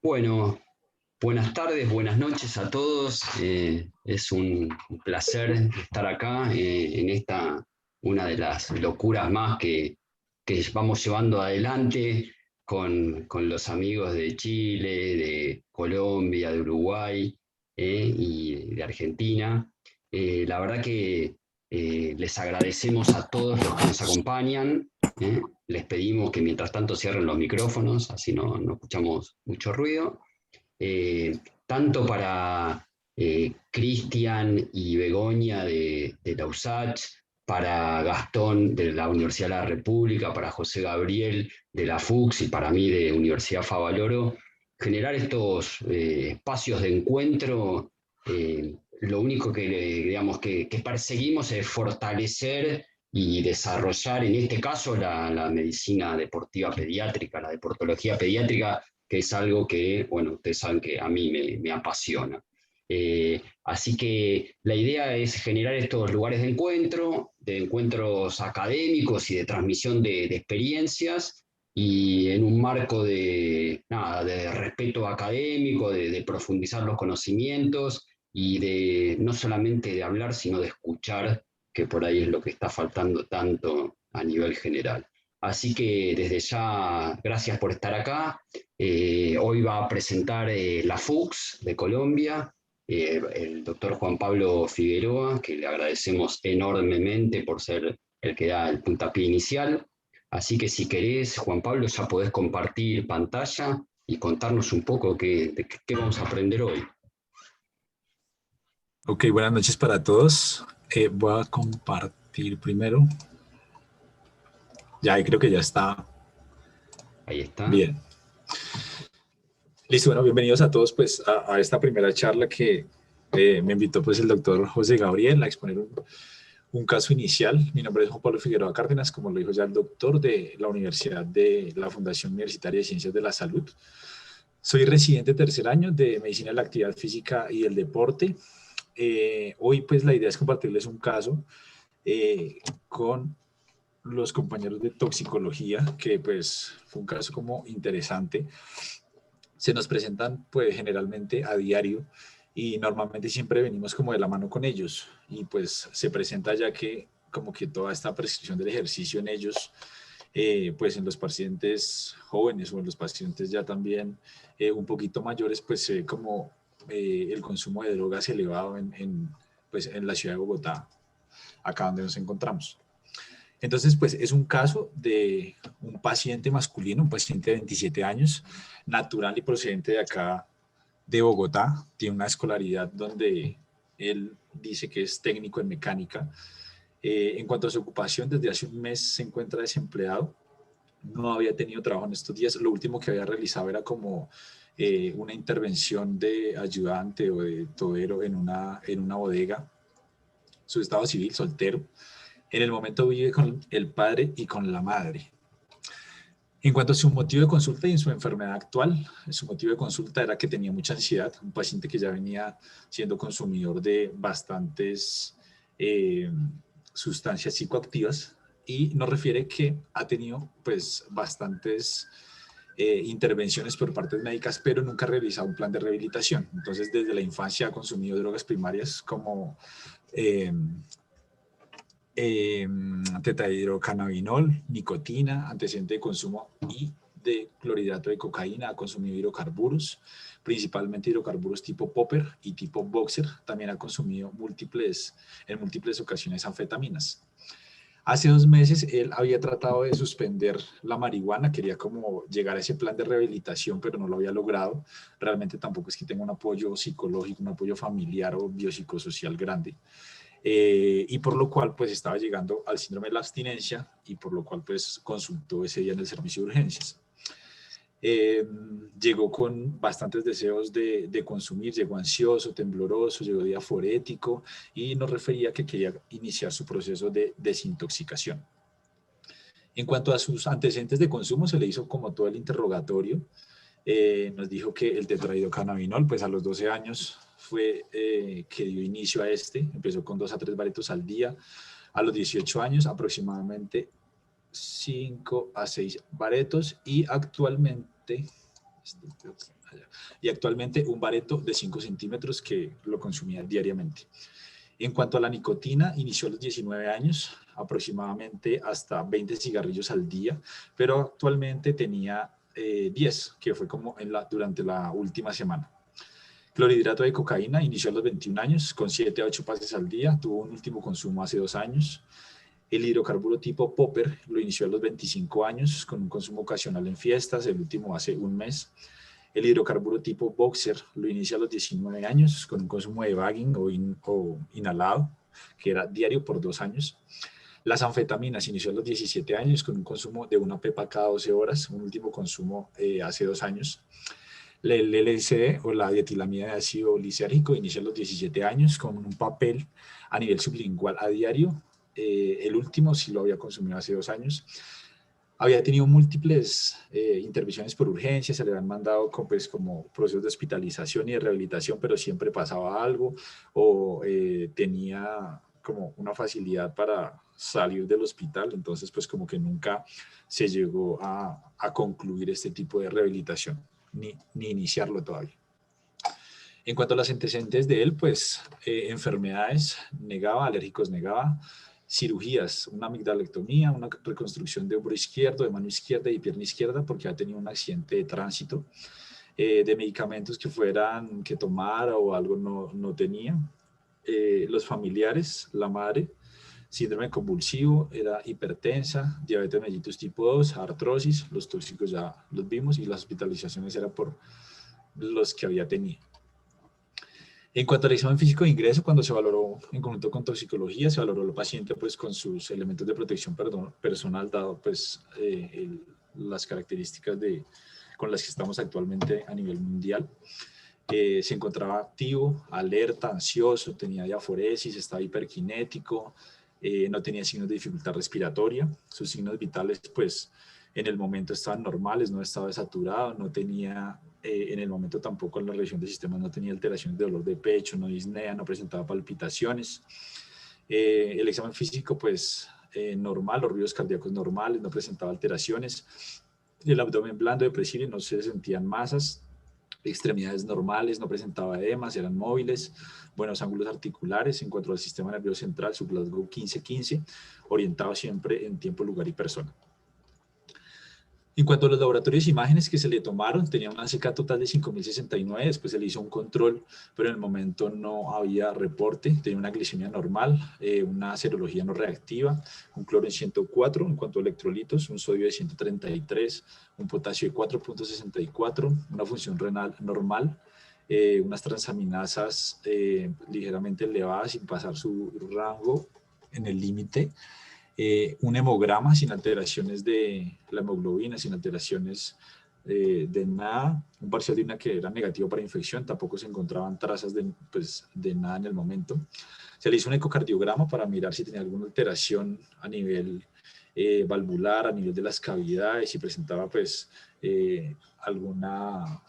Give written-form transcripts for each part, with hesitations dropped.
Bueno, buenas tardes, buenas noches a todos. Es un placer estar acá en esta, una de las locuras más que vamos llevando adelante con los amigos de Chile, de Colombia, de Uruguay y de Argentina. La verdad que les agradecemos a todos los que nos acompañan. Les pedimos que mientras tanto cierren los micrófonos, así no escuchamos mucho ruido. Tanto para Cristian y Begoña de la USACH, para Gastón de la Universidad de la República, para José Gabriel de la FUCS y para mí de Universidad Favaloro, generar estos espacios de encuentro. Lo único digamos, que perseguimos es fortalecer y desarrollar, en este caso, la medicina deportiva pediátrica, la deportología pediátrica, que es algo que, bueno, ustedes saben que a mí me apasiona. Así que la idea es generar estos lugares de encuentros académicos y de transmisión de experiencias, y en un marco de, nada, de respeto académico, de profundizar los conocimientos y de no solamente de hablar, sino de escuchar, que por ahí es lo que está faltando tanto a nivel general. Así que desde ya, gracias por estar acá. Hoy va a presentar la FUCS de Colombia, el doctor Juan Pablo Figueroa, que le agradecemos enormemente por ser el que da el puntapié inicial. Así que si querés, Juan Pablo, ya podés compartir pantalla y contarnos un poco de qué vamos a aprender hoy. Ok, buenas noches para todos. Voy a compartir primero. Ya, creo que ya está Ahí está. bien. Listo, bueno, bienvenidos a todos pues a esta primera charla que me invitó pues el doctor José Gabriel a exponer un caso inicial. Mi nombre es Juan Pablo Figueroa Cárdenas, como lo dijo ya el doctor de la Universidad de la Fundación Universitaria de Ciencias de la Salud. Soy residente tercer año de Medicina de la Actividad Física y el Deporte. Hoy pues la idea es compartirles un caso con los compañeros de toxicología, que pues fue un caso como interesante. Se nos presentan pues generalmente a diario y normalmente siempre venimos como de la mano con ellos, y pues se presenta ya que como que toda esta prescripción del ejercicio en ellos, pues en los pacientes jóvenes o en los pacientes ya también un poquito mayores, pues se ve como el consumo de drogas elevado pues, en la ciudad de Bogotá, acá donde nos encontramos. Entonces, pues es un caso de un paciente masculino, un paciente de 27 años, natural y procedente de acá, de Bogotá. Tiene una escolaridad donde él dice que es técnico en mecánica. En cuanto a su ocupación, desde hace un mes se encuentra desempleado. No había tenido trabajo en estos días. Lo último que había realizado era como una intervención de ayudante o de todero en una bodega. Su estado civil, soltero. En el momento vive con el padre y con la madre. En cuanto a su motivo de consulta y en su enfermedad actual, su motivo de consulta era que tenía mucha ansiedad, un paciente que ya venía siendo consumidor de bastantes sustancias psicoactivas, y nos refiere que ha tenido pues bastantes intervenciones por partes médicas, pero nunca ha realizado un plan de rehabilitación. Entonces, desde la infancia ha consumido drogas primarias como tetrahidrocannabinol, nicotina, antecedente de consumo y de clorhidrato de cocaína. Ha consumido hidrocarburos, principalmente hidrocarburos tipo popper y tipo boxer. También ha consumido en múltiples ocasiones anfetaminas. Hace 2 meses él había tratado de suspender la marihuana, quería como llegar a ese plan de rehabilitación, pero no lo había logrado. Realmente tampoco es que tenga un apoyo psicológico, un apoyo familiar o biopsicosocial grande. Y por lo cual pues estaba llegando al síndrome de la abstinencia, y por lo cual pues consultó ese día en el servicio de urgencias. Llegó con bastantes deseos de consumir, llegó ansioso, tembloroso, llegó diaforético y nos refería que quería iniciar su proceso de desintoxicación. En cuanto a sus antecedentes de consumo, se le hizo como todo el interrogatorio. Nos dijo que el tetrahidrocannabinol, pues a los 12 años fue que dio inicio a empezó con 2 a 3 baretos al día. A los 18 años aproximadamente 5 a 6 baretos, y actualmente y actualmente un bareto de 5 centímetros que lo consumía diariamente. En cuanto a la nicotina, inició a los 19 años, aproximadamente hasta 20 cigarrillos al día, pero actualmente tenía 10, que fue como durante la última semana. Clorhidrato de cocaína inició a los 21 años, con 7 a 8 pases al día, tuvo un último consumo hace 2 años. El hidrocarburo tipo Popper lo inició a los 25 años, con un consumo ocasional en fiestas, el último hace un mes. El hidrocarburo tipo Boxer lo inicia a los 19 años, con un consumo de bagging o inhalado, que era diario por 2 años. Las anfetaminas inició a los 17 años, con un consumo de una pepa cada 12 horas, un último consumo hace 2 años. El LSD o la dietilamida de ácido lisérgico inició a los 17 años con un papel a nivel sublingual a diario. El último sí lo había consumido hace 2 años. Había tenido múltiples intervenciones por urgencia, se le habían mandado como procesos de hospitalización y de rehabilitación, pero siempre pasaba algo o tenía como una facilidad para salir del hospital, entonces pues como que nunca se llegó a concluir este tipo de rehabilitación, ni iniciarlo todavía. En cuanto a los antecedentes de él, pues enfermedades negaba, alérgicos negaba, cirugías, una amigdalectomía, una reconstrucción de hombro izquierdo, de mano izquierda y pierna izquierda porque ha tenido un accidente de tránsito, de medicamentos que tomara o algo no tenía. Los familiares, la madre, síndrome convulsivo, era hipertensa, diabetes mellitus tipo 2, artrosis, los tóxicos ya los vimos y las hospitalizaciones eran por los que había tenido. En cuanto al examen físico de ingreso, cuando se valoró en conjunto con toxicología, se valoró al paciente pues, con sus elementos de protección personal, dado pues, las características con las que estamos actualmente a nivel mundial. Se encontraba activo, alerta, ansioso, tenía diaforesis, estaba hiperkinético, no tenía signos de dificultad respiratoria. Sus signos vitales, pues, en el momento estaban normales, no estaba saturado, no tenía, en el momento tampoco en la revisión de sistemas, no tenía alteraciones de dolor de pecho, no disnea, no presentaba palpitaciones. El examen físico, pues, normal, los ruidos cardíacos normales, no presentaba alteraciones. El abdomen blando, depresivo, no se sentían masas. Extremidades normales, no presentaba edemas, eran móviles, buenos ángulos articulares. En cuanto al sistema nervioso central, su Glasgow 15-15, orientado siempre en tiempo, lugar y persona. En cuanto a los laboratorios e imágenes que se le tomaron, tenía una CK total de 5.069, después se le hizo un control, pero en el momento no había reporte, tenía una glicemia normal, una serología no reactiva, un cloro en 104, en cuanto a electrolitos, un sodio de 133, un potasio de 4.64, una función renal normal, unas transaminasas ligeramente elevadas sin pasar su rango en el límite, un hemograma sin alteraciones de la hemoglobina, sin alteraciones de nada, un parcial de orina que era negativo para infección, tampoco se encontraban trazas de nada en el momento. Se le hizo un ecocardiograma para mirar si tenía alguna alteración a nivel valvular, a nivel de las cavidades, si presentaba pues alguna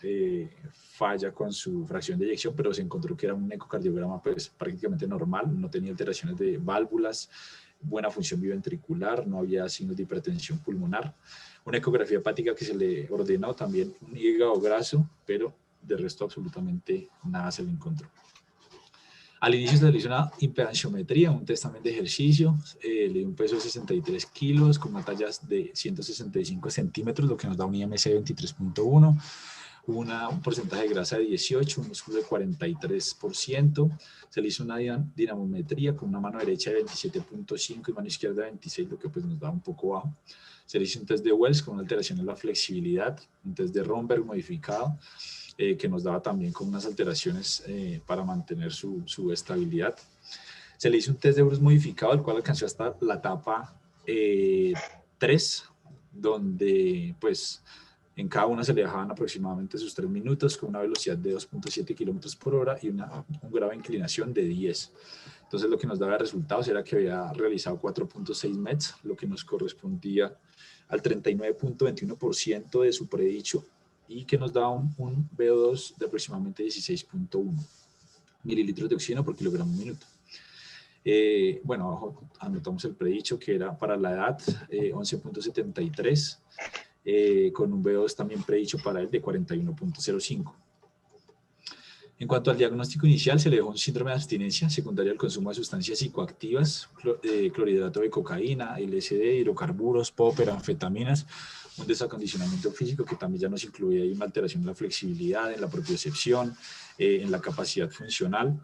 falla con su fracción de eyección, pero se encontró que era un ecocardiograma pues prácticamente normal, no tenía alteraciones de válvulas, buena función biventricular, no había signos de hipertensión pulmonar. Una ecografía hepática que se le ordenó también un hígado graso, pero de resto absolutamente nada se le encontró. Al inicio se le hizo una impedanciometría, un test también de ejercicio, le dio un peso de 63 kilos con una talla de 165 centímetros, lo que nos da un IMC de 23.1, un porcentaje de grasa de 18, un músculo de 43%, se le hizo una dinamometría con una mano derecha de 27.5 y mano izquierda de 26, lo que pues nos da un poco bajo. Se le hizo un test de Wells con una alteración en la flexibilidad, un test de Romberg modificado, que nos daba también con unas alteraciones para mantener su estabilidad. Se le hizo un test de Bruce modificado, el cual alcanzó hasta la etapa 3, donde pues en cada una se le dejaban aproximadamente sus 3 minutos con una velocidad de 2.7 kilómetros por hora y un grado de inclinación de 10. Entonces lo que nos daba resultados era que había realizado 4.6 METs, lo que nos correspondía al 39.21% de su predicho y que nos daba un VO2 de aproximadamente 16.1 mililitros de oxígeno por kilogramo minuto. Bueno, abajo anotamos el predicho que era para la edad 11.73, con un VO2 también predicho para él de 41.05. En cuanto al diagnóstico inicial, se le dejó un síndrome de abstinencia secundaria al consumo de sustancias psicoactivas, clorhidrato de cocaína, LSD, hidrocarburos, popper, anfetaminas, un desacondicionamiento físico que también ya nos incluía una alteración en la flexibilidad, en la propiocepción, en la capacidad funcional.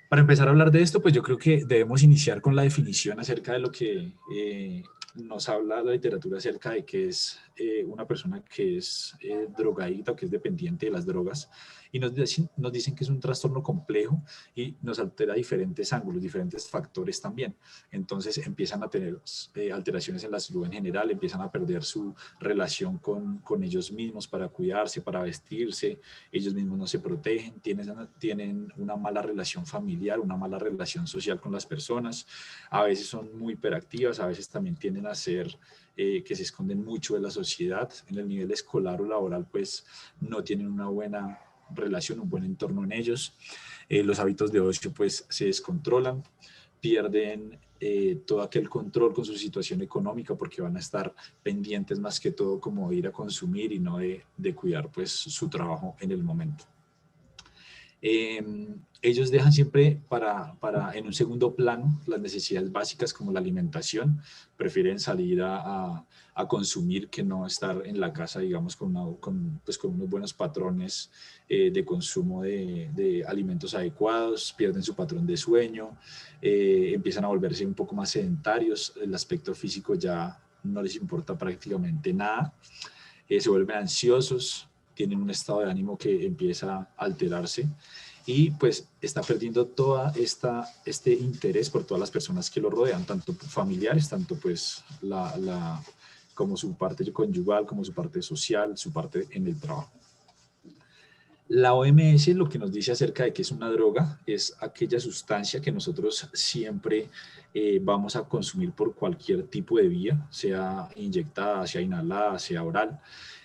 Para empezar a hablar de esto, pues yo creo que debemos iniciar con la definición acerca de lo que nos habla la literatura acerca de qué es una persona que es drogadicta o que es dependiente de las drogas, y nos dicen que es un trastorno complejo y nos altera diferentes ángulos, diferentes factores también. Entonces empiezan a tener alteraciones en la salud en general, empiezan a perder su relación con ellos mismos para cuidarse, para vestirse, ellos mismos no se protegen, tienen una mala relación familiar, una mala relación social con las personas, a veces son muy hiperactivas, a veces también tienden a ser que se esconden mucho de la sociedad. En el nivel escolar o laboral pues no tienen una buena relación, un buen entorno en ellos. Los hábitos de ocio pues se descontrolan, pierden todo aquel control con su situación económica porque van a estar pendientes más que todo como de ir a consumir y no de cuidar pues su trabajo en el momento. Ellos dejan siempre en un segundo plano las necesidades básicas como la alimentación, prefieren salir a consumir que no estar en la casa, digamos, con unos buenos patrones de consumo de alimentos adecuados, pierden su patrón de sueño, empiezan a volverse un poco más sedentarios, el aspecto físico ya no les importa prácticamente nada, se vuelven ansiosos, tienen un estado de ánimo que empieza a alterarse y pues está perdiendo toda este interés por todas las personas que lo rodean, tanto familiares, tanto pues como su parte conyugal, como su parte social, su parte en el trabajo. La OMS lo que nos dice acerca de que es una droga es aquella sustancia que nosotros siempre vamos a consumir por cualquier tipo de vía, sea inyectada, sea inhalada, sea oral,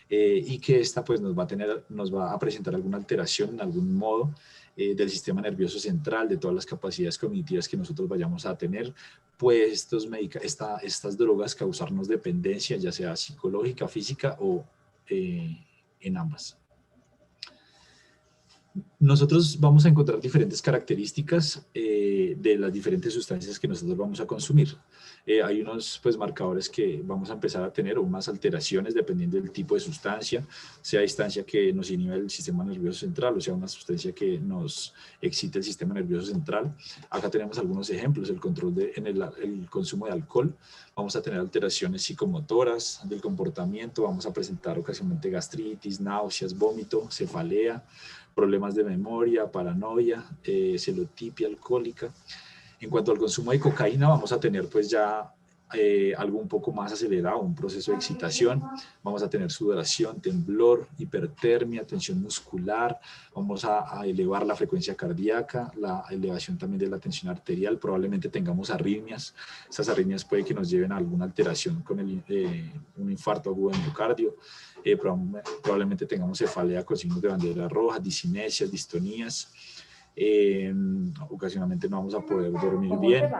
y que esta pues nos va a presentar alguna alteración en algún modo del sistema nervioso central, de todas las capacidades cognitivas que nosotros vayamos a tener, pues estas drogas causarnos dependencia, ya sea psicológica, física o en ambas. Nosotros vamos a encontrar diferentes características de las diferentes sustancias que nosotros vamos a consumir. Hay unos pues, marcadores que vamos a empezar a tener unas alteraciones dependiendo del tipo de sustancia, sea sustancia que nos inhibe el sistema nervioso central o sea una sustancia que nos excite el sistema nervioso central. Acá tenemos algunos ejemplos, el consumo de alcohol. Vamos a tener alteraciones psicomotoras del comportamiento, vamos a presentar ocasionalmente gastritis, náuseas, vómito, cefalea, problemas de memoria, paranoia, celotipia alcohólica. En cuanto al consumo de cocaína, vamos a tener pues ya algo un poco más acelerado, un proceso de excitación, vamos a tener sudoración, temblor, hipertermia, tensión muscular, vamos a elevar la frecuencia cardíaca, la elevación también de la tensión arterial, probablemente tengamos arritmias, esas arritmias puede que nos lleven a alguna alteración con un infarto agudo de miocardio, probablemente tengamos cefalea con signos de bandera roja, disinesias, distonías, ocasionalmente no vamos a poder dormir bien,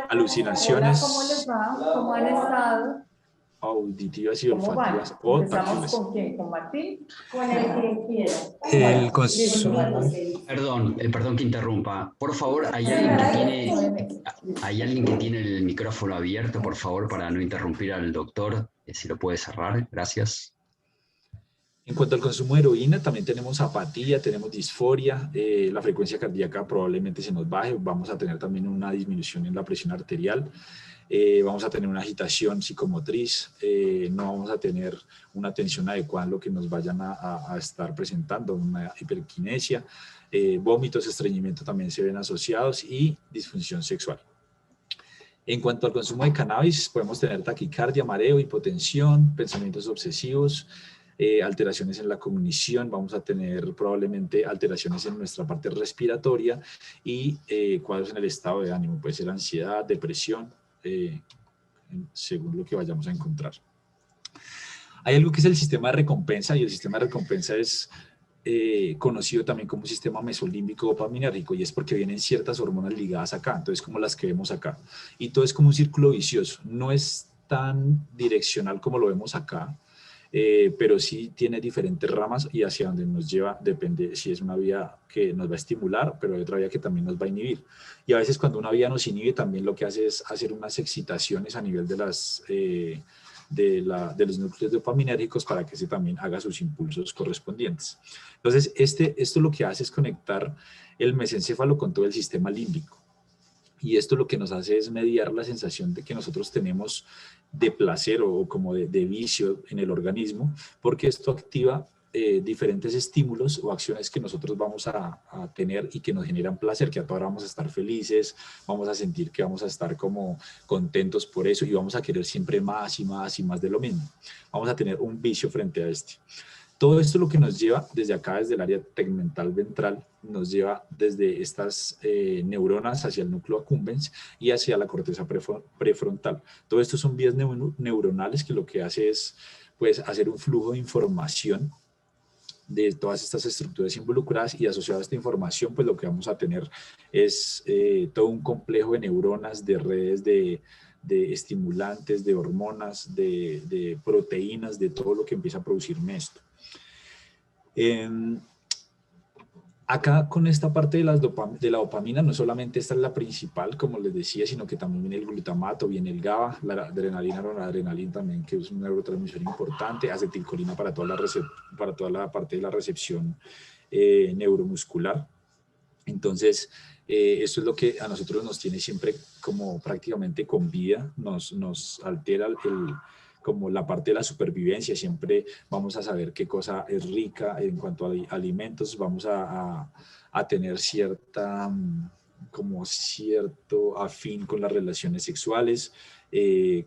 alucinaciones. ¿Cómo les va? ¿Cómo han estado? Auditivas y olfativas o táctiles. ¿Con quién? ¿Con Martín? Con el que quiera. El consumo. Perdón que interrumpa. Por favor, ¿hay alguien que tiene el micrófono abierto, por favor, para no interrumpir al doctor? Si lo puede cerrar, gracias. En cuanto al consumo de heroína, también tenemos apatía, tenemos disforia, la frecuencia cardíaca probablemente se nos baje, vamos a tener también una disminución en la presión arterial, vamos a tener una agitación psicomotriz, no vamos a tener una atención adecuada en lo que nos vayan a estar presentando, una hiperquinesia, vómitos, estreñimiento también se ven asociados y disfunción sexual. En cuanto al consumo de cannabis, podemos tener taquicardia, mareo, hipotensión, pensamientos obsesivos, alteraciones en la cognición, vamos a tener probablemente alteraciones en nuestra parte respiratoria y cuadros en el estado de ánimo, puede ser ansiedad, depresión, según lo que vayamos a encontrar. Hay algo que es el sistema de recompensa y el sistema de recompensa es conocido también como sistema mesolímbico dopaminérgico y es porque vienen ciertas hormonas ligadas acá, entonces como las que vemos acá y todo es como un círculo vicioso, no es tan direccional como lo vemos acá, pero sí tiene diferentes ramas y hacia donde nos lleva depende si es una vía que nos va a estimular, pero hay otra vía que también nos va a inhibir. Y a veces cuando una vía nos inhibe también lo que hace es hacer unas excitaciones a nivel de los núcleos dopaminérgicos para que ese también haga sus impulsos correspondientes. Entonces, esto lo que hace es conectar el mesencéfalo con todo el sistema límbico. Y esto lo que nos hace es mediar la sensación de que nosotros tenemos de placer o como de vicio en el organismo, porque esto activa diferentes estímulos o acciones que nosotros vamos a tener y que nos generan placer, que a toda hora vamos a estar felices, vamos a sentir que vamos a estar como contentos por eso y vamos a querer siempre más y más y más de lo mismo. Vamos a tener un vicio frente a este. Todo esto lo que nos lleva desde acá, desde el área tegmental ventral, nos lleva desde estas neuronas hacia el núcleo accumbens y hacia la corteza prefrontal. Todo esto son vías neuronales que lo que hace es pues, hacer un flujo de información de todas estas estructuras involucradas y asociado a esta información, pues lo que vamos a tener es todo un complejo de neuronas, de redes de estimulantes, de hormonas, de proteínas, de todo lo que empieza a producirme esto. Acá con esta parte de la dopamina, no solamente esta es la principal, como les decía, sino que también viene el glutamato, viene el GABA, la adrenalina, noradrenalina también, que es un neurotransmisor importante, acetilcolina para toda la parte de la recepción neuromuscular. Entonces, esto es lo que a nosotros nos tiene siempre como prácticamente con vida, nos altera como la parte de la supervivencia, siempre vamos a saber qué cosa es rica en cuanto a alimentos, vamos a tener como cierto afín con las relaciones sexuales,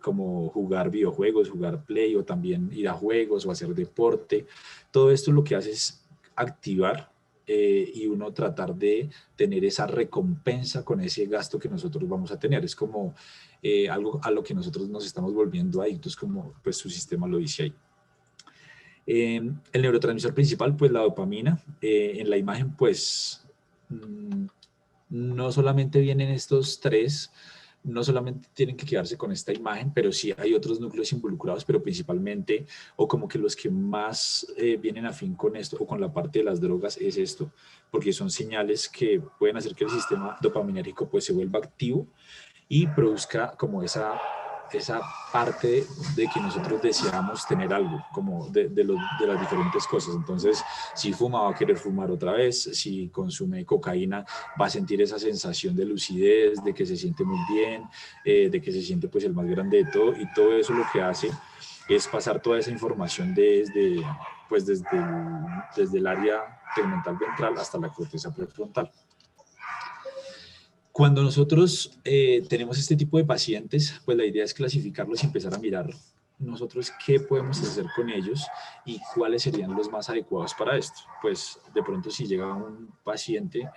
como jugar videojuegos, jugar play o también ir a juegos o hacer deporte. Todo esto lo que hace es activar y uno tratar de tener esa recompensa con ese gasto que nosotros vamos a tener. Es como algo a lo que nosotros nos estamos volviendo adictos, como pues su sistema lo dice ahí. El neurotransmisor principal, pues la dopamina. En la imagen, pues no solamente vienen estos tres, no solamente tienen que quedarse con esta imagen, pero sí hay otros núcleos involucrados, pero principalmente, o como que los que más vienen afín con esto, o con la parte de las drogas, es esto, porque son señales que pueden hacer que el sistema dopaminérgico pues se vuelva activo y produzca como esa parte de que nosotros deseamos tener algo, como de las diferentes cosas. Entonces, si fuma, va a querer fumar otra vez, si consume cocaína, va a sentir esa sensación de lucidez, de que se siente muy bien, de que se siente pues el más grande de todo, y todo eso lo que hace es pasar toda esa información desde el área tegmental ventral hasta la corteza prefrontal. Cuando nosotros tenemos este tipo de pacientes, pues la idea es clasificarlos y empezar a mirar nosotros qué podemos hacer con ellos y cuáles serían los más adecuados para esto. Pues de pronto si llega un paciente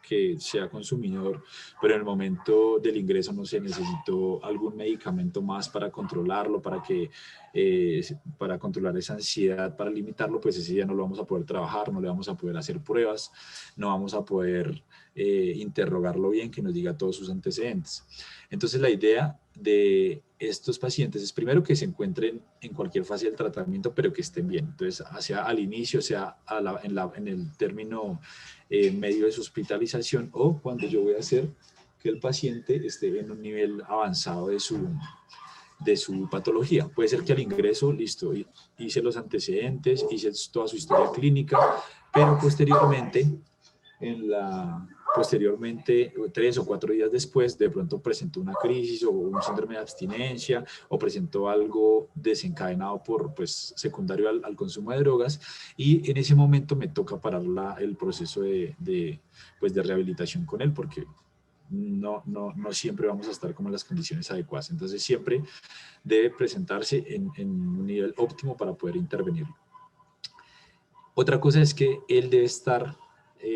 que sea consumidor, pero en el momento del ingreso, no sé, necesito algún medicamento más para controlarlo, para controlar esa ansiedad, para limitarlo, pues ese día no lo vamos a poder trabajar, no le vamos a poder hacer pruebas, no vamos a poder interrogarlo bien, que nos diga todos sus antecedentes. Entonces la idea de estos pacientes es primero que se encuentren en cualquier fase del tratamiento, pero que estén bien. Entonces, sea al inicio, sea en el término medio de su hospitalización, o cuando yo voy a hacer que el paciente esté en un nivel avanzado de su patología. Puede ser que al ingreso, listo, hice los antecedentes, hice toda su historia clínica, pero posteriormente, 3 o 4 días después, de pronto presentó una crisis o un síndrome de abstinencia o presentó algo desencadenado por, pues, secundario al consumo de drogas, y en ese momento me toca parar el proceso de rehabilitación con él, porque no siempre vamos a estar como en las condiciones adecuadas. Entonces siempre debe presentarse en un nivel óptimo para poder intervenirlo. Otra cosa es que él debe estar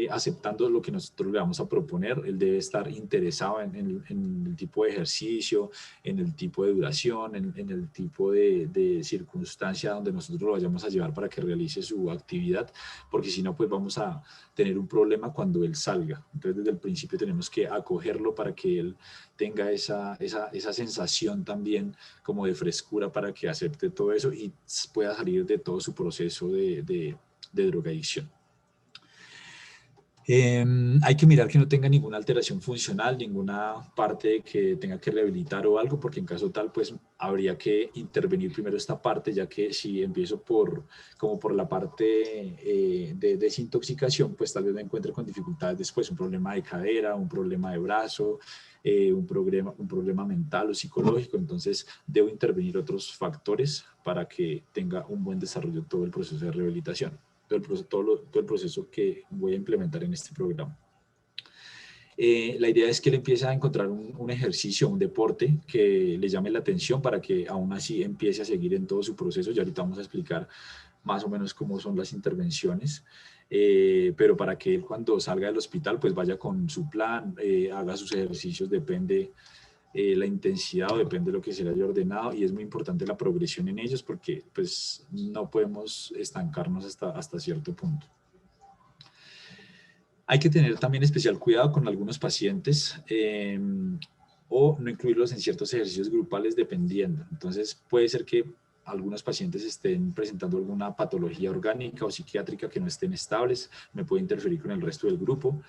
aceptando lo que nosotros le vamos a proponer. Él debe estar interesado en el tipo de ejercicio, en el tipo de duración, en el tipo de circunstancia donde nosotros lo vayamos a llevar para que realice su actividad, porque si no, pues vamos a tener un problema cuando él salga. Entonces, desde el principio tenemos que acogerlo para que él tenga esa sensación también como de frescura, para que acepte todo eso y pueda salir de todo su proceso de drogadicción. Hay que mirar que no tenga ninguna alteración funcional, ninguna parte que tenga que rehabilitar o algo, porque en caso tal, pues habría que intervenir primero esta parte, ya que si empiezo como por la parte de desintoxicación, pues tal vez me encuentre con dificultades después, un problema de cadera, un problema de brazo, un problema mental o psicológico. Entonces debo intervenir otros factores para que tenga un buen desarrollo todo el proceso de rehabilitación. Todo el proceso que voy a implementar en este programa. La idea es que él empiece a encontrar un ejercicio, un deporte que le llame la atención para que aún así empiece a seguir en todo su proceso. Ya ahorita vamos a explicar más o menos cómo son las intervenciones, pero para que él cuando salga del hospital pues vaya con su plan, haga sus ejercicios, depende la intensidad o depende de lo que se le haya ordenado, y es muy importante la progresión en ellos porque pues no podemos estancarnos hasta cierto punto. Hay que tener también especial cuidado con algunos pacientes o no incluirlos en ciertos ejercicios grupales dependiendo. Entonces puede ser que algunos pacientes estén presentando alguna patología orgánica o psiquiátrica que no estén estables, me puede interferir con el resto del grupo.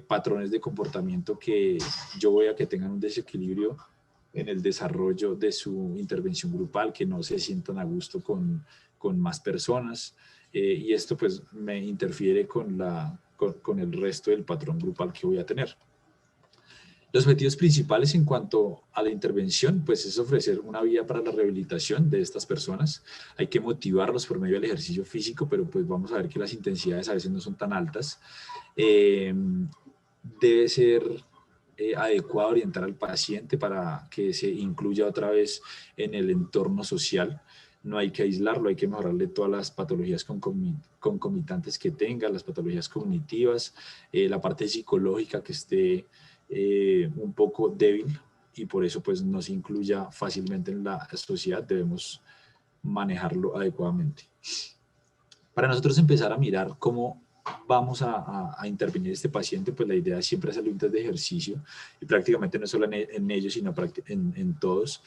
Patrones de comportamiento que yo vea que tengan un desequilibrio en el desarrollo de su intervención grupal, que no se sientan a gusto con más personas, y esto pues me interfiere con el resto del patrón grupal que voy a tener. Los objetivos principales en cuanto a la intervención, pues es ofrecer una vía para la rehabilitación de estas personas. Hay que motivarlos por medio del ejercicio físico, pero pues vamos a ver que las intensidades a veces no son tan altas. Debe ser adecuado orientar al paciente para que se incluya otra vez en el entorno social. No hay que aislarlo, hay que mejorarle todas las patologías concomitantes que tenga, las patologías cognitivas, la parte psicológica que esté un poco débil, y por eso pues no se incluya fácilmente en la sociedad. Debemos manejarlo adecuadamente. Para nosotros empezar a mirar cómo vamos a intervenir este paciente, pues la idea es siempre hacerlo antes de ejercicio, y prácticamente no solo en ellos, sino en todos.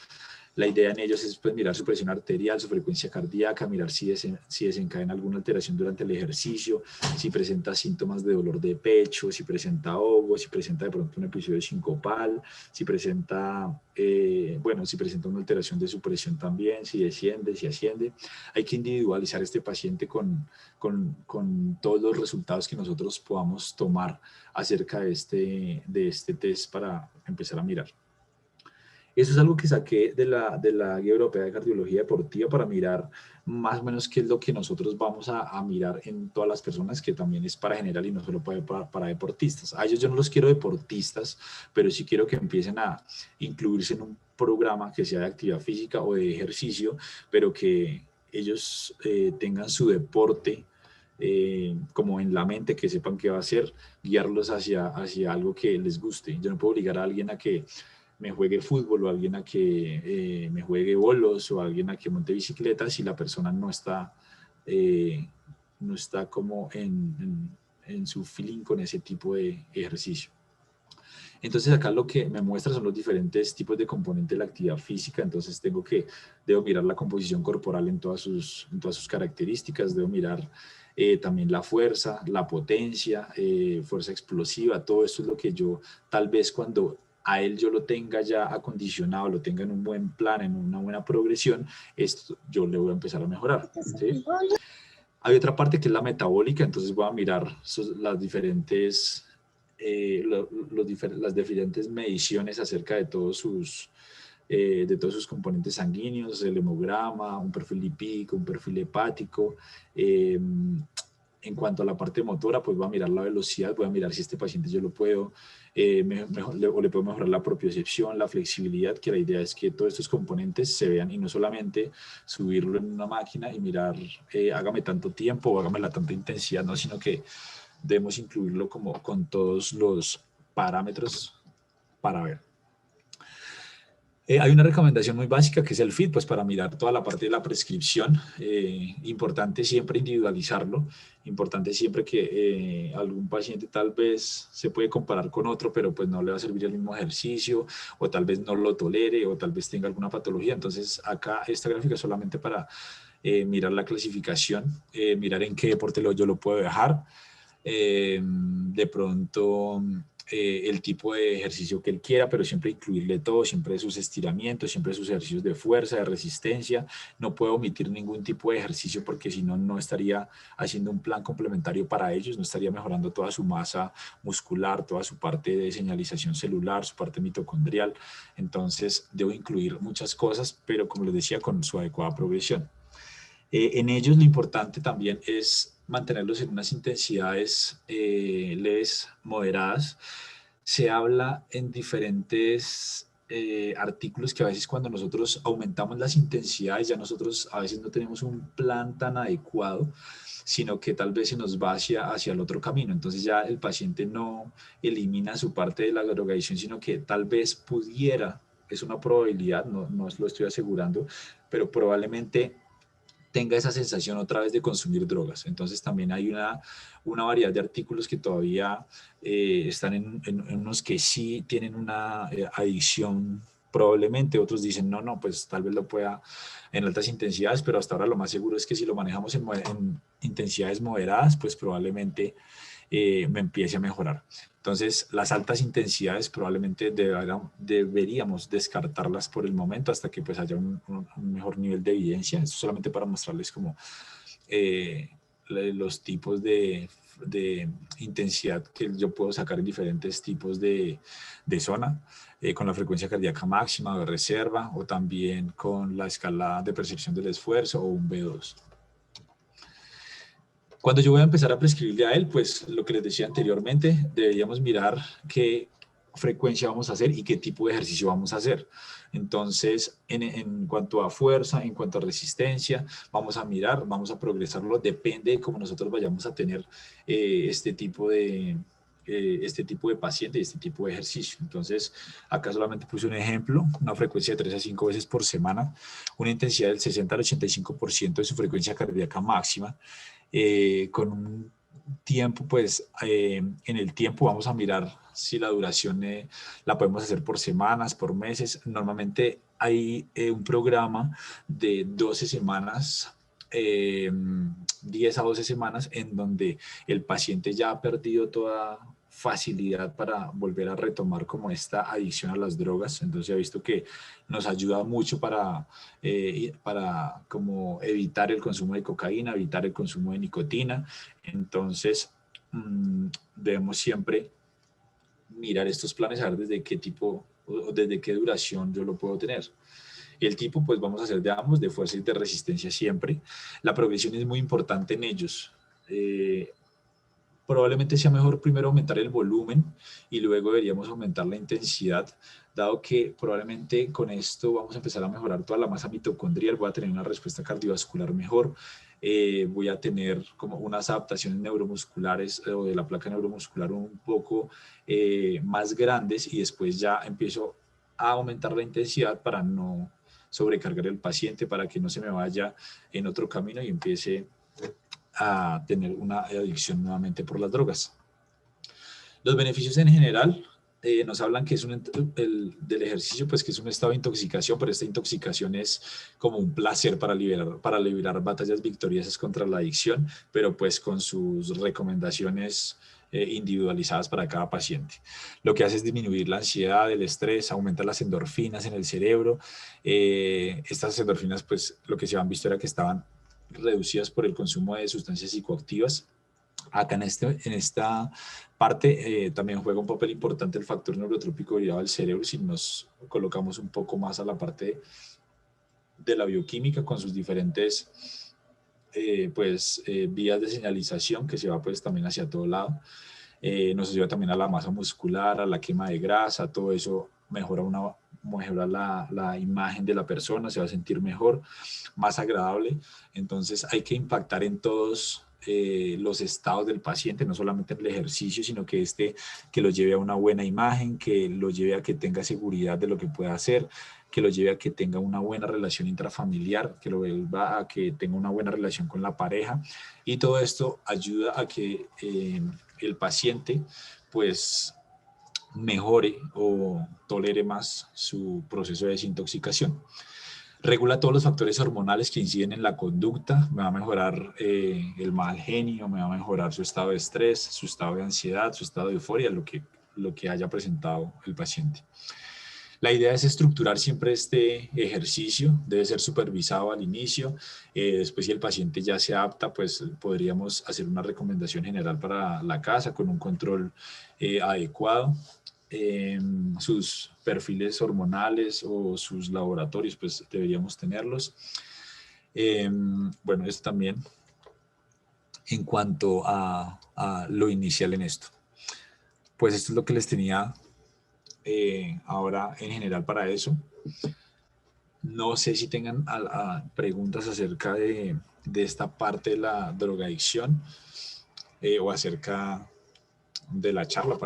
La idea en ellos es pues mirar su presión arterial, su frecuencia cardíaca, mirar si desencadena alguna alteración durante el ejercicio, si presenta síntomas de dolor de pecho, si presenta ahogo, si presenta de pronto un episodio sincopal, si presenta, si presenta una alteración de su presión también, si desciende, si asciende. Hay que individualizar este paciente con todos los resultados que nosotros podamos tomar acerca de este test para empezar a mirar. Eso es algo que saqué de la Guía Europea de Cardiología Deportiva para mirar más o menos qué es lo que nosotros vamos a mirar en todas las personas, que también es para general y no solo para deportistas. A ellos yo no los quiero deportistas, pero sí quiero que empiecen a incluirse en un programa que sea de actividad física o de ejercicio, pero que ellos tengan su deporte como en la mente, que sepan qué va a hacer, guiarlos hacia algo que les guste. Yo no puedo obligar a alguien a que me juegue fútbol, o alguien a que me juegue bolos, o alguien a que monte bicicleta, si la persona no está como en su feeling con ese tipo de ejercicio. Entonces acá lo que me muestra son los diferentes tipos de componentes de la actividad física. Entonces debo mirar la composición corporal en todas sus características, debo mirar también la fuerza, la potencia, fuerza explosiva. Todo esto es lo que yo tal vez cuando a él yo lo tenga ya acondicionado, lo tenga en un buen plan, en una buena progresión, esto yo le voy a empezar a mejorar, ¿sí? Hay otra parte que es la metabólica. Entonces voy a mirar las diferentes mediciones acerca de todos sus componentes sanguíneos, el hemograma, un perfil lipídico, un perfil hepático. En cuanto a la parte motora, pues voy a mirar la velocidad, voy a mirar si este paciente yo lo puedo le puedo mejorar la propiocepción, la flexibilidad, que la idea es que todos estos componentes se vean, y no solamente subirlo en una máquina y mirar, hágame tanto tiempo o hágame la tanta intensidad, no, sino que debemos incluirlo como con todos los parámetros para ver. Hay una recomendación muy básica que es el FIT, pues para mirar toda la parte de la prescripción. Importante siempre individualizarlo, importante siempre que algún paciente tal vez se puede comparar con otro, pero pues no le va a servir el mismo ejercicio, o tal vez no lo tolere, o tal vez tenga alguna patología. Entonces acá esta gráfica es solamente para mirar la clasificación, mirar en qué deporte yo lo puedo dejar, de pronto el tipo de ejercicio que él quiera, pero siempre incluirle todo, siempre sus estiramientos, siempre sus ejercicios de fuerza, de resistencia. No puedo omitir ningún tipo de ejercicio porque si no, no estaría haciendo un plan complementario para ellos, no estaría mejorando toda su masa muscular, toda su parte de señalización celular, su parte mitocondrial. Entonces, debo incluir muchas cosas, pero como les decía, con su adecuada progresión. En ellos lo importante también es mantenerlos en unas intensidades leves, moderadas. Se habla en diferentes artículos que a veces cuando nosotros aumentamos las intensidades, ya nosotros a veces no tenemos un plan tan adecuado, sino que tal vez se nos va hacia el otro camino. Entonces ya el paciente no elimina su parte de la drogadicción, sino que tal vez pudiera, es una probabilidad, no lo estoy asegurando, pero probablemente tenga esa sensación otra vez de consumir drogas. Entonces también hay una variedad de artículos que todavía están en unos que sí tienen una adicción probablemente, otros dicen no, pues tal vez lo pueda en altas intensidades, pero hasta ahora lo más seguro es que si lo manejamos en intensidades moderadas, pues probablemente me empiece a mejorar. Entonces, las altas intensidades probablemente deberíamos descartarlas por el momento hasta que pues haya un mejor nivel de evidencia. Esto solamente para mostrarles como los tipos de intensidad que yo puedo sacar en diferentes tipos de zona, con la frecuencia cardíaca máxima o de reserva, o también con la escala de percepción del esfuerzo o un B2. Cuando yo voy a empezar a prescribirle a él, pues lo que les decía anteriormente, deberíamos mirar qué frecuencia vamos a hacer y qué tipo de ejercicio vamos a hacer. Entonces, en cuanto a fuerza, en cuanto a resistencia, vamos a mirar, vamos a progresarlo, depende de cómo nosotros vayamos a tener este tipo de paciente y este tipo de ejercicio. Entonces, acá solamente puse un ejemplo, una frecuencia de 3 a 5 veces por semana, una intensidad del 60 al 85% de su frecuencia cardíaca máxima, con un tiempo, pues en el tiempo vamos a mirar si la duración la podemos hacer por semanas, por meses. Normalmente hay un programa de 12 semanas, 10 a 12 semanas, en donde el paciente ya ha perdido toda facilidad para volver a retomar como esta adicción a las drogas. Entonces he visto que nos ayuda mucho para como evitar el consumo de cocaína, evitar el consumo de nicotina. Entonces debemos siempre mirar estos planes, a ver desde qué tipo o desde qué duración yo lo puedo tener. El tipo, pues vamos a hacer de ambos, de fuerza y de resistencia siempre. La progresión es muy importante en ellos. Probablemente sea mejor primero aumentar el volumen y luego deberíamos aumentar la intensidad, dado que probablemente con esto vamos a empezar a mejorar toda la masa mitocondrial, voy a tener una respuesta cardiovascular mejor, voy a tener como unas adaptaciones neuromusculares o de la placa neuromuscular un poco más grandes, y después ya empiezo a aumentar la intensidad para no sobrecargar el paciente, para que no se me vaya en otro camino y empiece a tener una adicción nuevamente por las drogas. Los beneficios en general nos hablan que es del ejercicio, pues que es un estado de intoxicación, pero esta intoxicación es como un placer para liberar batallas victoriosas contra la adicción, pero pues con sus recomendaciones individualizadas para cada paciente. Lo que hace es disminuir la ansiedad, el estrés, aumenta las endorfinas en el cerebro. Estas endorfinas, pues lo que se han visto era que estaban reducidas por el consumo de sustancias psicoactivas. Acá en esta parte también juega un papel importante el factor neurotrópico derivado del cerebro. Si nos colocamos un poco más a la parte de la bioquímica con sus diferentes vías de señalización, que se va pues también hacia todo lado, nos ayuda también a la masa muscular, a la quema de grasa, todo eso mejora la imagen de la persona, se va a sentir mejor, más agradable. Entonces hay que impactar en todos los estados del paciente, no solamente en el ejercicio, sino que que lo lleve a una buena imagen, que lo lleve a que tenga seguridad de lo que pueda hacer, que lo lleve a que tenga una buena relación intrafamiliar, que lo lleve a que tenga una buena relación con la pareja, y todo esto ayuda a que el paciente pues mejore o tolere más su proceso de desintoxicación. Regula todos los factores hormonales que inciden en la conducta, me va a mejorar el mal genio, me va a mejorar su estado de estrés, su estado de ansiedad, su estado de euforia, lo que haya presentado el paciente. La idea es estructurar siempre este ejercicio, debe ser supervisado al inicio, después si el paciente ya se apta, pues podríamos hacer una recomendación general para la casa con un control adecuado. Sus perfiles hormonales o sus laboratorios, pues deberíamos tenerlos. Bueno, esto también en cuanto a lo inicial en esto. Pues esto es lo que les tenía ahora en general para eso. No sé si tengan preguntas acerca de esta parte de la drogadicción o acerca de la charla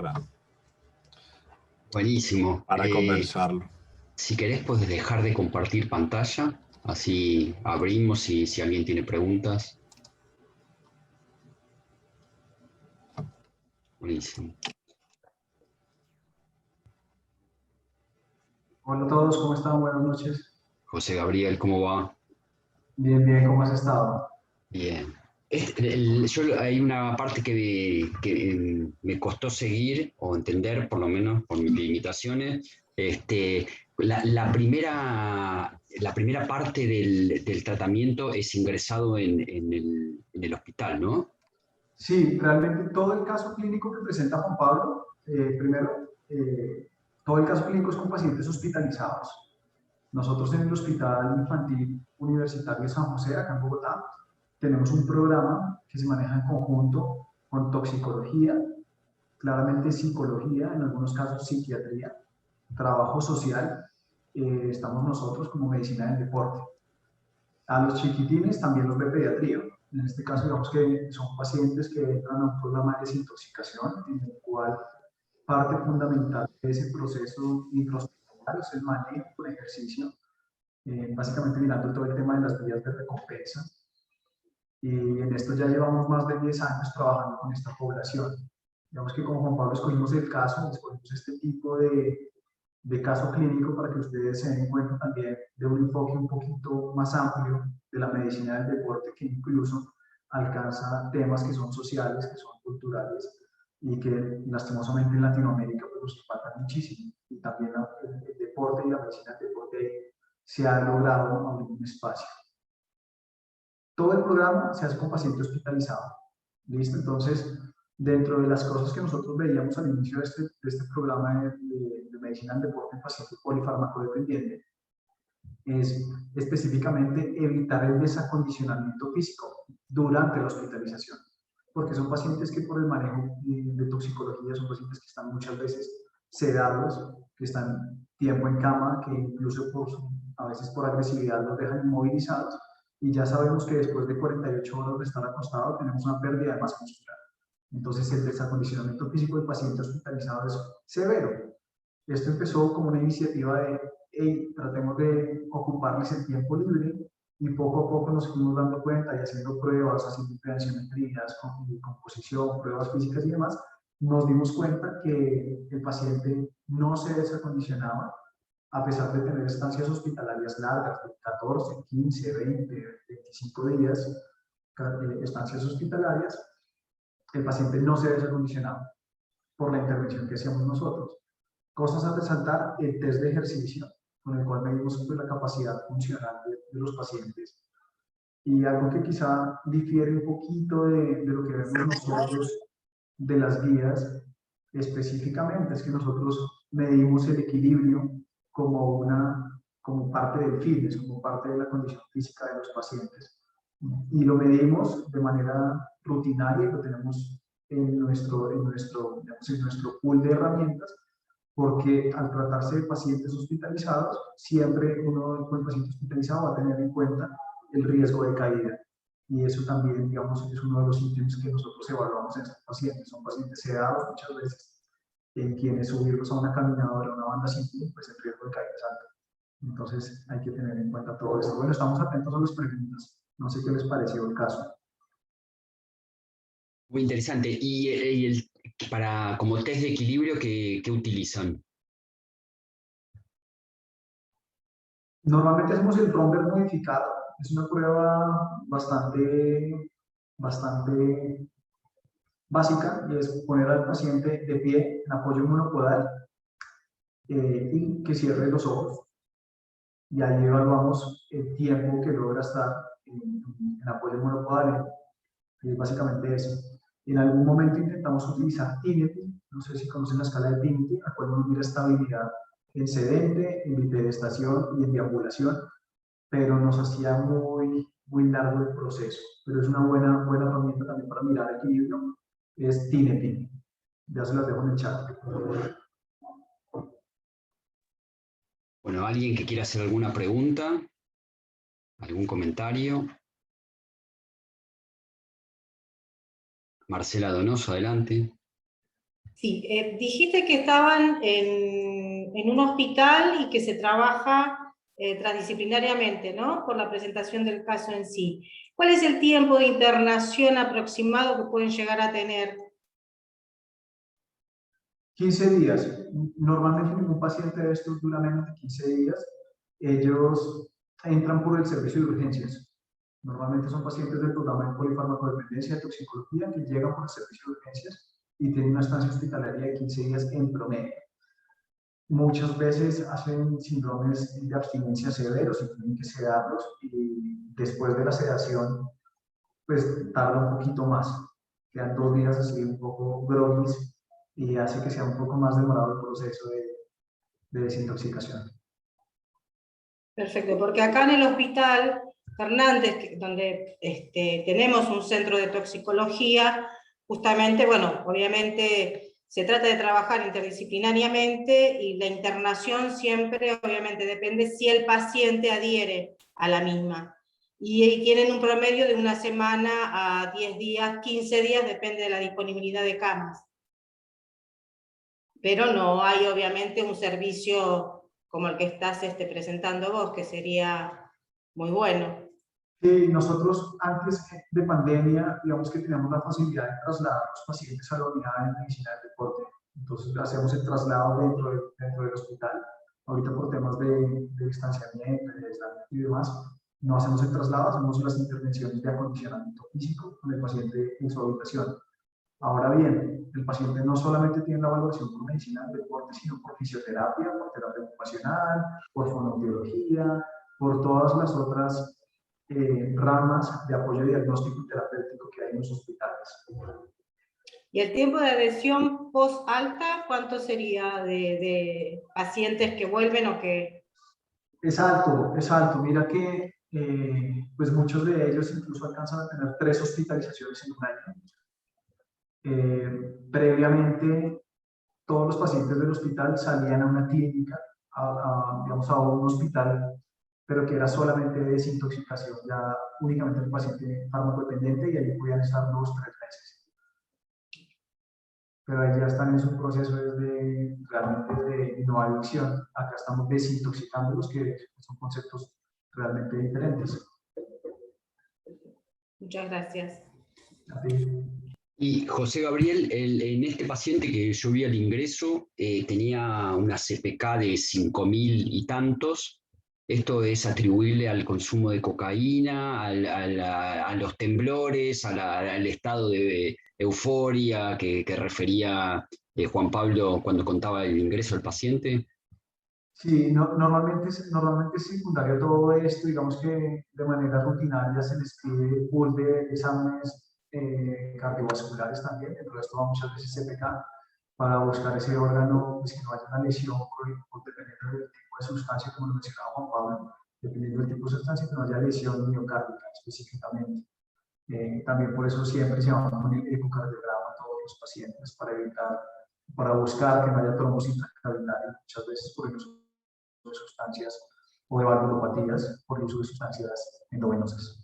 Buenísimo. para conversarlo. Si querés, puedes dejar de compartir pantalla, así abrimos si alguien tiene preguntas. Buenísimo. Hola a todos, ¿cómo están? Buenas noches. José Gabriel, ¿cómo va? Bien, bien, ¿cómo has estado? Bien. Hay una parte que me costó seguir o entender, por lo menos por mis limitaciones. La primera parte del tratamiento es ingresado en el hospital, ¿no? Sí, realmente todo el caso clínico que presenta Juan Pablo, todo el caso clínico es con pacientes hospitalizados. Nosotros en el Hospital Infantil Universitario de San José, acá en Bogotá, tenemos un programa que se maneja en conjunto con toxicología, claramente psicología, en algunos casos psiquiatría, trabajo social, estamos nosotros como medicina del deporte. A los chiquitines también los ve pediatría. En este caso, digamos que son pacientes que entran a un programa de desintoxicación, en el cual parte fundamental de ese proceso intrahospitalario es el manejo con ejercicio, básicamente mirando todo el tema de las vías de recompensa. Y en esto ya llevamos más de 10 años trabajando con esta población. Digamos que con Juan Pablo escogimos el caso, escogimos este tipo de caso clínico para que ustedes se den cuenta también de un enfoque un poquito más amplio de la medicina del deporte, que incluso alcanza temas que son sociales, que son culturales y que lastimosamente en Latinoamérica pues, nos faltan muchísimo. Y también el deporte y la medicina del deporte se ha logrado abrir un espacio. Todo el programa se hace con paciente hospitalizado. ¿Listo? Entonces, dentro de las cosas que nosotros veíamos al inicio de este programa de medicina del deporte en paciente polifarmacodependiente, es específicamente evitar el desacondicionamiento físico durante la hospitalización. Porque son pacientes que por el manejo de toxicología son pacientes que están muchas veces sedados, que están tiempo en cama, que incluso a veces por agresividad los dejan inmovilizados. Y ya sabemos que después de 48 horas de estar acostado tenemos una pérdida de masa muscular. Entonces el desacondicionamiento físico del paciente hospitalizado es severo. Esto empezó como una iniciativa de, hey, tratemos de ocuparles el tiempo libre, y poco a poco nos fuimos dando cuenta y haciendo pruebas, haciendo impedanciometrías, composición, pruebas físicas y demás, nos dimos cuenta que el paciente no se desacondicionaba a pesar de tener estancias hospitalarias largas, de 14, 15, 20, 25 días, estancias hospitalarias, el paciente no se desacondicionaba por la intervención que hacíamos nosotros. Cosas a resaltar, el test de ejercicio, con el cual medimos pues, la capacidad funcional de los pacientes. Y algo que quizá difiere un poquito de lo que vemos nosotros de las guías específicamente, es que nosotros medimos el equilibrio como parte del fitness, como parte de la condición física de los pacientes. Y lo medimos de manera rutinaria, lo tenemos en nuestro pool de herramientas, porque al tratarse de pacientes hospitalizados, siempre uno con el paciente hospitalizado va a tener en cuenta el riesgo de caída. y eso también, digamos, es uno de los ítems que nosotros evaluamos en estos pacientes. Son pacientes sedados muchas veces, en quienes subirlos a una caminadora, a una banda simple, pues el riesgo de caída es alto. Entonces hay que tener en cuenta todo esto. Bueno, estamos atentos a las preguntas. No sé qué les pareció el caso. Muy interesante. Y para como test de equilibrio, ¿qué utilizan? Normalmente hacemos el Romberg modificado. Es una prueba bastante básica, y es poner al paciente de pie en apoyo monopodal y que cierre los ojos. Y ahí evaluamos el tiempo que logra estar en apoyo monopodal. Es básicamente eso. En algún momento intentamos utilizar Tinety, no sé si conocen la escala de Tinety, la cual nos mira estabilidad en sedente, en bipedestación y en deambulación, pero nos hacía muy largo el proceso. Pero es una buena herramienta también para mirar equilibrio, es Tinety. Ya se las dejo en el chat. Bueno, ¿alguien que quiera hacer alguna pregunta? ¿Algún comentario? Marcela Donoso, adelante. Sí, dijiste que estaban en un hospital y que se trabaja transdisciplinariamente, ¿no? Por la presentación del caso en sí. ¿Cuál es el tiempo de internación aproximado que pueden llegar a tener? 15 días. Normalmente ningún paciente de estos dura menos de 15 días. Ellos entran por el servicio de urgencias. Normalmente son pacientes del programa de polifarmacodependencia de toxicología que llegan por el servicio de urgencias y tienen una estancia hospitalaria de 15 días en promedio. Muchas veces hacen síndromes de abstinencia severos y tienen que sedarlos, y después de la sedación pues tarda un poquito más. Quedan 2 días así un poco groggy y hace que sea un poco más demorado el proceso de desintoxicación. Perfecto, porque acá en el hospital Fernández, donde tenemos un centro de toxicología, justamente, bueno, obviamente se trata de trabajar interdisciplinariamente y la internación siempre, obviamente, depende si el paciente adhiere a la misma. Y tienen un promedio de una semana a 10 días, 15 días, depende de la disponibilidad de camas. Pero no hay, obviamente, un servicio como el que estás presentando vos, que sería muy bueno. Nosotros antes de pandemia, digamos que teníamos la facilidad de trasladar a los pacientes a la unidad de medicina del deporte. Entonces hacemos el traslado dentro del hospital. Ahorita por temas de distanciamiento, de aislamiento y demás, no hacemos el traslado, hacemos las intervenciones de acondicionamiento físico con el paciente en su habitación. Ahora bien, el paciente no solamente tiene la evaluación por medicina del deporte, sino por fisioterapia, por terapia ocupacional, por fonoaudiología, por todas las otras ramas de apoyo diagnóstico y terapéutico que hay en los hospitales. ¿Y el tiempo de adhesión post-alta, cuánto sería de pacientes que vuelven o que...? Es alto, es alto. Mira que pues muchos de ellos incluso alcanzan a tener 3 hospitalizaciones en un año. Previamente, todos los pacientes del hospital salían a una clínica, digamos a un hospital, pero que era solamente de desintoxicación, ya únicamente el paciente farmacodependiente, y ahí podían estar 2 o 3 meses. Pero ahí ya están en su proceso realmente de no adicción. Acá estamos desintoxicándolos, que son conceptos realmente diferentes. Muchas gracias. A ti. Y José Gabriel, en este paciente que yo vi al ingreso, tenía una CPK de 5.000 y tantos. ¿Esto es atribuible al consumo de cocaína, a los temblores, al estado de euforia que refería Juan Pablo cuando contaba el ingreso al paciente? Sí, normalmente es secundario todo esto. Digamos que de manera rutinaria se les pide pool de exámenes cardiovasculares también. Dentro de esto va muchas veces CPK para buscar ese órgano, pues que no haya una lesión dependiendo del tipo de sustancia, como lo mencionaba Juan Pablo, dependiendo del tipo de sustancia, que no haya lesión miocárdica específicamente. También por eso siempre se va con el ecocardiograma a todos los pacientes para buscar que no haya trombosis intracavitaria, muchas veces por el uso de sustancias o de valvulopatías por el uso de sustancias endovenosas.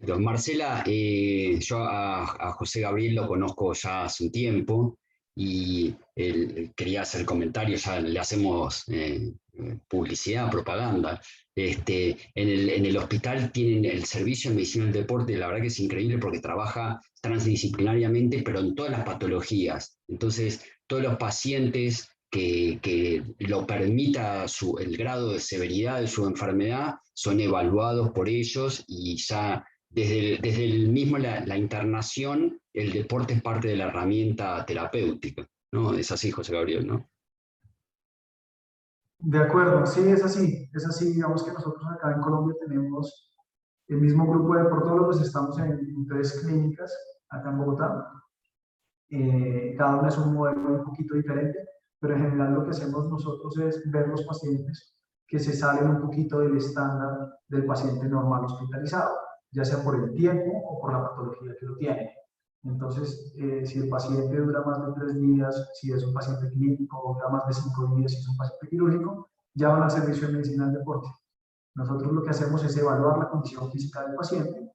Pero Marcela, yo a José Gabriel lo conozco ya hace un tiempo y él quería hacer comentarios, ya le hacemos publicidad, propaganda. En el hospital tienen el servicio de medicina del deporte, la verdad que es increíble porque trabaja transdisciplinariamente, pero en todas las patologías. Entonces, todos los pacientes que lo permita el grado de severidad de su enfermedad son evaluados por ellos y ya desde el mismo la internación, el deporte es parte de la herramienta terapéutica, ¿no? Es así, José Gabriel, ¿no? De acuerdo, sí, es así, digamos que nosotros acá en Colombia tenemos el mismo grupo de deportólogos, estamos en 3 clínicas acá en Bogotá, cada una es un modelo un poquito diferente, pero en general lo que hacemos nosotros es ver los pacientes que se salen un poquito del estándar del paciente normal hospitalizado, ya sea por el tiempo o por la patología que lo tiene. Entonces, si el paciente dura más de 3 días, si es un paciente clínico, dura más de 5 días, si es un paciente quirúrgico, ya van al servicio de medicina del deporte. Nosotros lo que hacemos es evaluar la condición física del paciente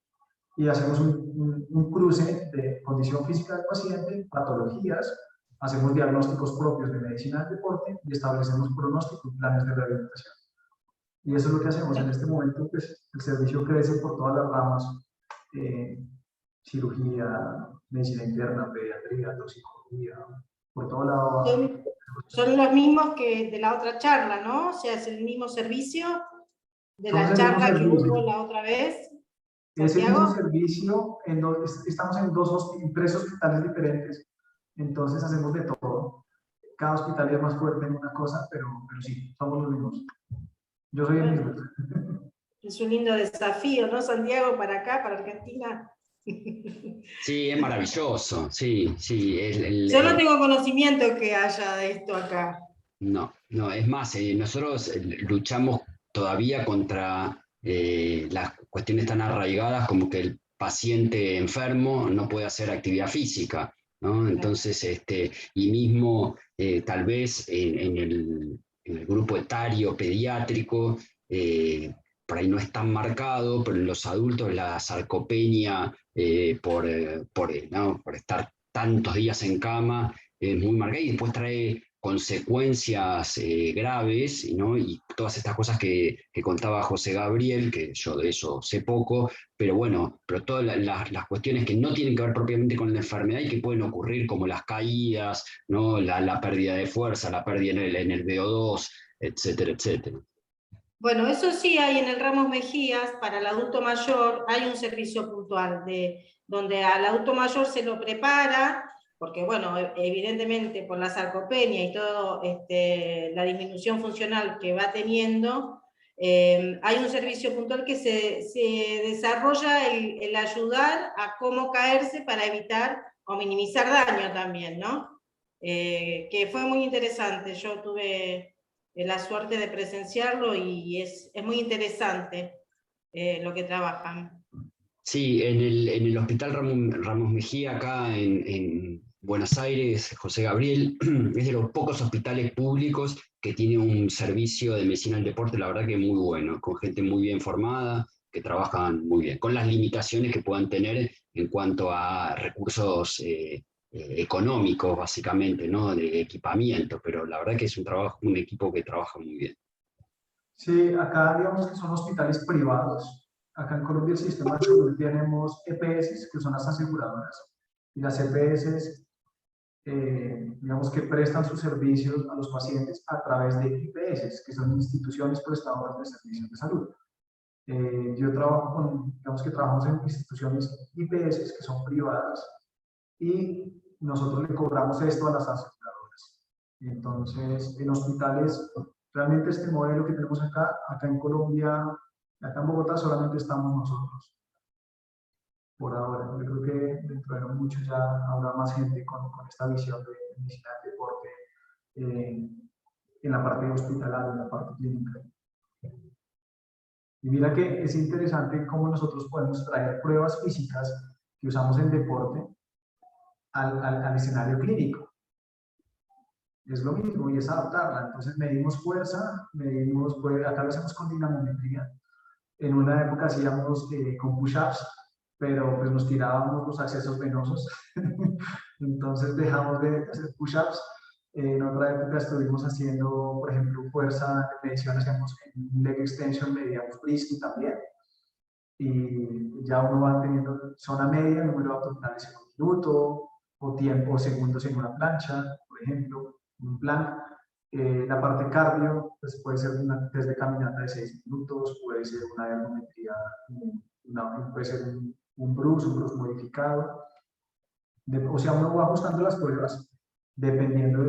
y hacemos un cruce de condición física del paciente, patologías, hacemos diagnósticos propios de medicina del deporte y establecemos pronósticos y planes de rehabilitación. Y eso es lo que hacemos en este momento, pues el servicio crece por todas las ramas, cirugía, medicina interna, pediatría, toxicología, por todo lado. Son los mismos que de la otra charla, ¿no? O sea, es el mismo servicio de la charla que hubo la otra vez. Es el mismo servicio, estamos en 3 hospitales diferentes, entonces hacemos de todo. Cada hospital es más fuerte en una cosa, pero sí, somos los mismos. Yo soy el mismo. Es un lindo desafío, ¿no, Santiago, para acá, para Argentina? Sí, es maravilloso, sí, sí. Yo no tengo conocimiento que haya de esto acá. No, es más, nosotros luchamos todavía contra las cuestiones tan arraigadas como que el paciente enfermo no puede hacer actividad física, ¿no? Entonces, y mismo tal vez en el grupo etario pediátrico, por ahí no es tan marcado, pero en los adultos la sarcopenia por estar tantos días en cama es muy marcada y después trae consecuencias graves, ¿no? Y todas estas cosas que contaba José Gabriel, que yo de eso sé poco, pero bueno, pero todas las cuestiones que no tienen que ver propiamente con la enfermedad y que pueden ocurrir, como las caídas, ¿no? La pérdida de fuerza, la pérdida en el VO2, etcétera, etcétera. Bueno, eso sí hay en el Ramos Mejías, para el adulto mayor hay un servicio puntual, donde al adulto mayor se lo prepara, porque bueno, evidentemente por la sarcopenia y todo la disminución funcional que va teniendo, hay un servicio puntual que se desarrolla el ayudar a cómo caerse para evitar o minimizar daño también, ¿no? Que fue muy interesante, yo tuve la suerte de presenciarlo y es muy interesante lo que trabajan. Sí, en el Hospital Ramos Mejía, acá en Buenos Aires, José Gabriel, es de los pocos hospitales públicos que tiene un servicio de medicina del deporte, la verdad que muy bueno, con gente muy bien formada, que trabajan muy bien, con las limitaciones que puedan tener en cuanto a recursos económicos, básicamente, ¿no? De equipamiento, pero la verdad que es un equipo que trabaja muy bien. Sí, acá digamos que son hospitales privados. Acá en Colombia el sistema de salud tenemos EPS, que son las aseguradoras, y las EPS, digamos que prestan sus servicios a los pacientes a través de IPS, que son instituciones prestadoras de servicios de salud. Yo trabajo digamos que trabajamos en instituciones IPS, que son privadas, y nosotros le cobramos esto a las aseguradoras. Entonces, en hospitales, realmente este modelo que tenemos acá en Colombia, acá en Bogotá solamente estamos nosotros, por ahora. Yo creo que dentro de no mucho ya habrá más gente con esta visión de medicina del deporte en la parte hospitalaria, en la parte clínica. Y mira que es interesante cómo nosotros podemos traer pruebas físicas que usamos en deporte al escenario clínico. Es lo mismo y es adaptarla. Entonces medimos fuerza, acá lo hacemos con dinamometría. En una época hacíamos con push-ups, pero pues nos tirábamos los accesos venosos, entonces dejamos de hacer push-ups. En otra época estuvimos haciendo, por ejemplo, fuerza, medición, hacíamos en leg extension, medíamos brisket también, y ya uno va teniendo zona media, número de abdominales en un minuto, o tiempo, segundos en una plancha, por ejemplo, un plank. La parte cardio, pues puede ser una test de caminata de 6 minutos, puede ser una ergometría, puede ser un Bruce modificado. O sea, uno va ajustando las pruebas dependiendo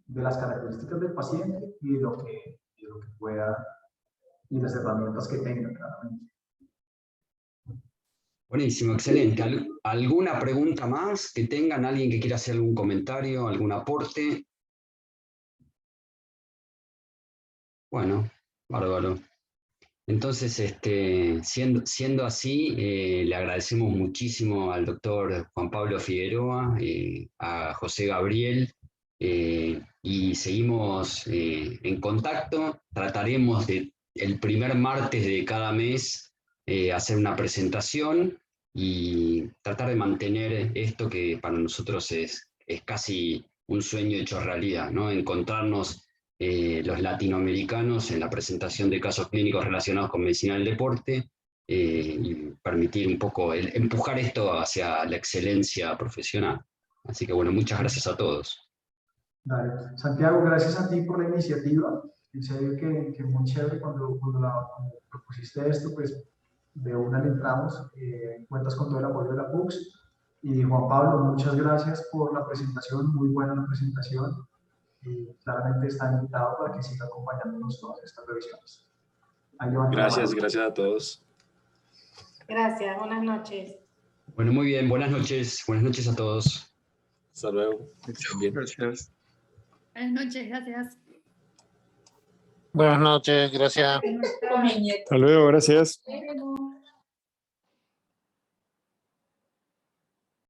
de las características del paciente y de lo que pueda y las herramientas que tenga, claramente. Buenísimo, excelente. ¿Alguna pregunta más que tengan? ¿Alguien que quiera hacer algún comentario, algún aporte? Bueno, bárbaro. Entonces, siendo así, le agradecemos muchísimo al doctor Juan Pablo Figueroa, a José Gabriel, y seguimos en contacto. Trataremos el primer martes de cada mes hacer una presentación y tratar de mantener esto que para nosotros es casi un sueño hecho realidad, ¿no? Encontrarnos los latinoamericanos en la presentación de casos clínicos relacionados con medicina del deporte y permitir un poco empujar esto hacia la excelencia profesional. Así que bueno, muchas gracias a todos. Dale. Santiago, gracias a ti por la iniciativa. En serio que muy chévere cuando propusiste esto, pues de una le entramos. Cuentas con todo el apoyo de la PUCS. Y Juan Pablo, muchas gracias por la presentación, muy buena la presentación. Claramente está invitado para que siga acompañándonos todas estas revisiones. Gracias a todos. Gracias, buenas noches. Bueno, muy bien, buenas noches a todos. Hasta luego. Bien. Gracias. Buenas noches, gracias. Buenas noches, gracias. Hasta luego, gracias. Nos vemos.